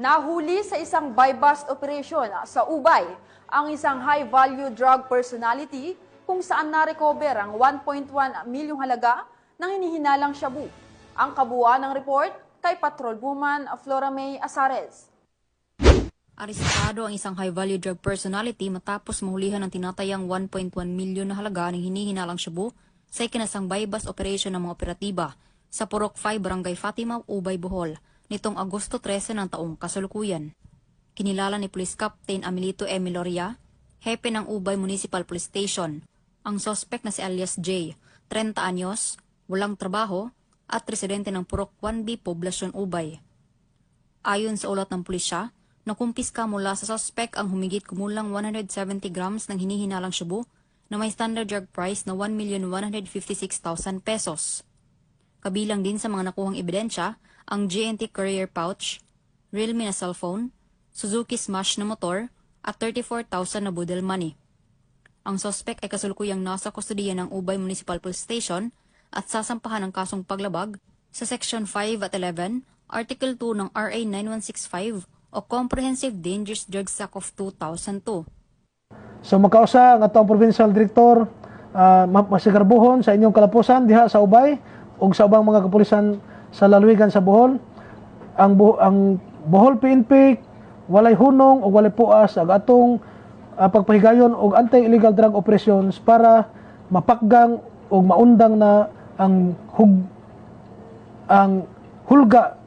Nahuli sa isang buy-bust operation sa Ubay ang isang high-value drug personality kung saan na-recover ang 1.1 milyong halaga ng hinihinalang shabu. Ang kabuuan ng report kay Patrolwoman Flora May Azares. Arestado ang isang high-value drug personality matapos mahulihan ng tinatayang 1.1 milyon na halaga ng hinihinalang shabu sa ikinasang buy-bust operation ng mga operatiba sa Purok 5, Barangay Fatima, Ubay, Bohol, nitong Agosto 13 ng taong kasalukuyan. Kinilala ni Police Captain Amelito M. Loria, hepe ng Ubay Municipal Police Station, ang sospek na si alias J, 30 anyos, walang trabaho, at residente ng Purok 1B, Poblasyon Ubay. Ayon sa ulat ng pulisya, nakumpiska mula sa sospek ang humigit kumulang 170 grams ng hinihinalang shabu na may standard drug price na 1,156,000 pesos. Kabilang din sa mga nakuhang ebidensya ang GNT courier pouch, Realme na cellphone, Suzuki Smash na motor at 34,000 na budel money. Ang sospek ay kasalukuyang nasa kustudiya ng Ubay Municipal Police Station at sasampahan ng kasong paglabag sa Section 5 at 11, Article 2 ng RA 9165 o Comprehensive Dangerous Drugs Act of 2002. So makausa ang atong Provincial Director masigarbuhon sa inyong kalapusan diha sa Ubay ug sa ubang mga kapulisan sa lalawigan sa Bohol. Ang Bohol PNP walay hunong ug walay puas ang atong pagpahigayon og anti-illegal drug operations para mapakgang ug maundang na ang hulga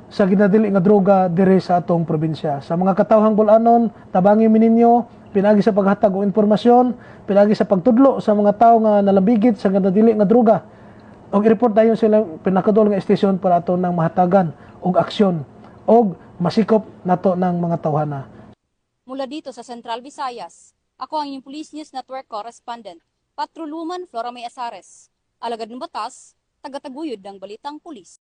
sa ginadili nga droga diri sa atong probinsya. Sa mga katawhang bulanon, tabangi mininyo pinagi sa paghatag og impormasyon, pinagi sa pagtudlo sa mga tawo nga nalambigit sa ginadili nga droga. Og i-report dayon sila pinakadol nga estasyon para ato nang mahatagan og aksyon og masikop nato ng mga tawhana. Mula dito sa Central Visayas, ako ang inyong Police News Network Correspondent, Patrolwoman Flora May Azares. Alagad ng batas, tagataguyod ng Balitang Pulis.